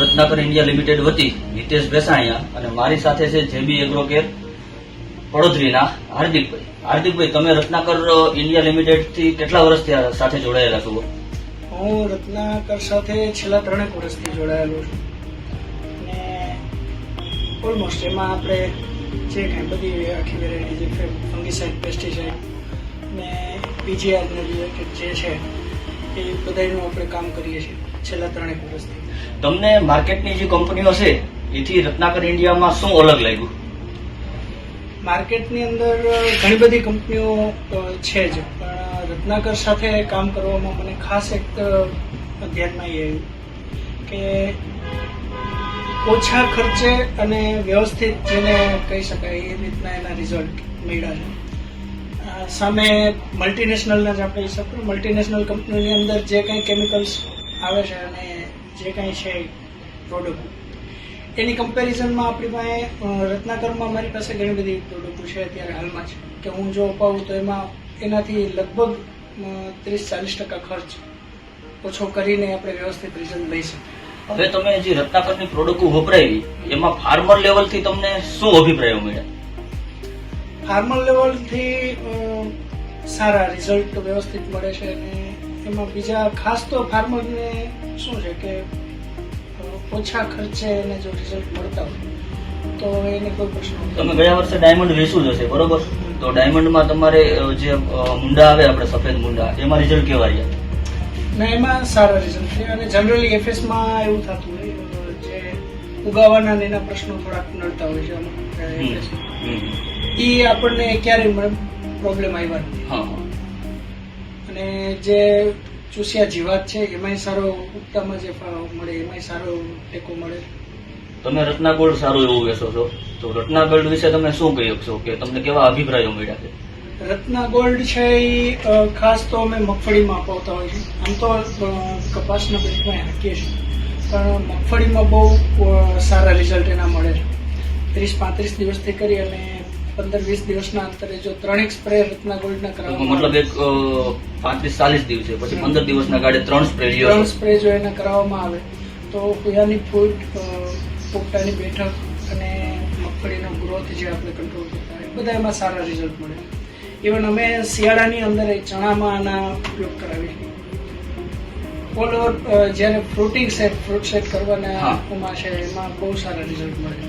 રત્નાકર India limited વતી હિતેશ ભેસાણીયા અને મારી સાથે છે જેબી એગ્રોકેર પડોદરીના હાર્દિકભાઈ. હાર્દિકભાઈ, તમે રત્નાકર ઇન્ડિયા લિમિટેડ થી કેટલા વર્ષથી સાથે જોડાયેલા છો? હું રત્નાકર સાથે છેલ્લા 3 વર્ષથી જોડાયેલો છું અને ઓલમોસ્ટ એમાં આપણે જે કાંઈ બધી આખી વેરાયટી જે ફંગીસાઇડ, પેસ્ટિસાઇડ ને પીજીઆરને રિલેટેડ જે છે એ બધાનું આપણે કામ કરીએ છીએ છેલ્લા 3 વર્ષથી. તમને માર્કેટની જે કંપનીઓ છે એથી રત્નાકર ઇન્ડિયામાં શું અલગ લાગ્યું? માર્કેટની અંદર ઘણી બધી કંપનીઓ છે જ, પણ રત્નાકર સાથે કામ કરવામાં મને ખાસ એક ધ્યાનમાં એ આવ્યું કે ઓછા ખર્ચે અને વ્યવસ્થિત જેને કહી શકાય એ રીતના એના રિઝલ્ટ મળ્યા છે. સામે મલ્ટીનેશનલના જ આપણે હિસાબ મલ્ટીનેશનલ કંપનીની અંદર જે કંઈ કેમિકલ્સ આવે છે અને જે કંઈ છે પ્રોડક્ટ એની કમ્પેરિઝનમાં આપણી પાસે રત્નાકરમાં મારી પાસે ઘણી બધી પ્રોડક્ટો છે અત્યારે હાલમાં જ કે હું જો અપાવું તો એમાં એનાથી લગભગ 30-40% ખર્ચ ઓછો કરીને આપણે વ્યવસ્થિત રિઝલ્ટ લઈ શકીએ. હવે તમે જે રત્નાકરની પ્રોડક્ટ વપરાવી એમાં ફાર્મર લેવલથી તમને શું અભિપ્રાયો મળ્યા? ફાર્મર લેવલથી સારા રિઝલ્ટ વ્યવસ્થિત મળે છે અને એમાં બીજા ખાસ તો ફાર્મરને શું છે કે ઓછા ખર્ચે એને જો રિઝલ્ટ મળતા હોય તો એને કોઈ પ્રશ્ન નથી. તમે ગયા વર્ષે ડાયમંડ વેચ્યું જ હશે, બરોબર? તો ડાયમંડમાં તમારે જે મુંડા આવે આપણે સફેદ મુંડા, એમાં રિઝલ્ટ કેવા રહ્યા? ના, એમાં સારા રિઝલ્ટ છે અને જનરલી એફએસમાં એવું થતું હોય જે ઉગાવાના ને એના પ્રશ્નો થોડાક નડતા હોય છે અમુક એ આપણને ક્યારેય પ્રોબ્લેમ આવ્યા નથી. અને જે ચૂસિયા જીવાત છે એમાંય સારો ઉગતામાં જે મળે એમાંય સારો ટેકો મળે. તમે રત્ના ગોલ્ડ સારું એવું વેચો છો, તો રત્ના ગોલ્ડ વિશે તમે શું કહી શકશો કે તમને કેવા અભિપ્રાયો મળ્યા છે? રત્ના ગોલ્ડ છે એ ખાસ તો અમે મગફળીમાં અપાવતા હોય છે. આમ તો કપાસના બેટમાં હાકીએ છીએ, પણ મગફળીમાં બહુ સારા રિઝલ્ટ એના મળે છે. 30-35 દિવસથી કરી અને 15-20 દિવસના અંતરે જો 3 સ્પ્રે રત્ના ગોલ્ડના કરાવવામાં મતલબ એક 35-40 દિવસે પછી 15 દિવસના ગાડે 3 સ્પ્રે લ્યો. 3 સ્પ્રે જો એને કરાવવામાં આવે તો કુયાની ફૂટ, પોપટાની બેઠક અને મગફળીનો ગ્રોથ જે આપણે કંટ્રોલ કરતા હોય બધા એમાં સારા રિઝલ્ટ મળે. ઇવન અમે શિયાળાની અંદર ચણામાં આના ઉપયોગ કરાવીએ છીએ. ઓલ ઓવર જ્યારે ફ્રૂટ સેટ કરવાના એમાં છે એમાં બહુ સારા રિઝલ્ટ મળે.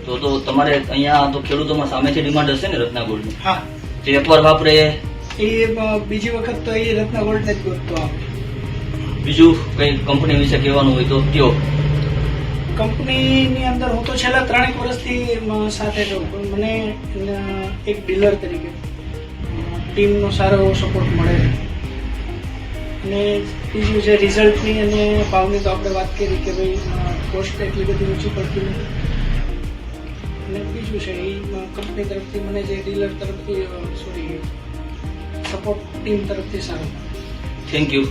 તો તમારે અહીંયા તો ખેડૂતોમાં સામેથી ડિમાન્ડ હશે ને રત્ના ગોલ્ડની? હા, જે એકવાર વાપરે એ બીજી વખત તો એ રત્ના ગોલ્ડને જ ગોતતો આવે. બીજું કઈ કંપની વિશે કહેવાનું હોય તો કયો? કંપનીની અંદર હું તો છેલ્લા 3 વર્ષથી સાથે છું, પણ મને એક ડીલર તરીકે ટીમનો સારો એવો સપોર્ટ મળે છે. અને બીજું જે રિઝલ્ટની અને ભાવની તો આપણે વાત કરી કે ભાઈ કોસ્ટ એટલી બધી ઓછી પડતી નથી. અને બીજું છે એ કંપની તરફથી મને જે ડીલર તરફથી સપોર્ટ ટીમ તરફથી સારો. Thank you.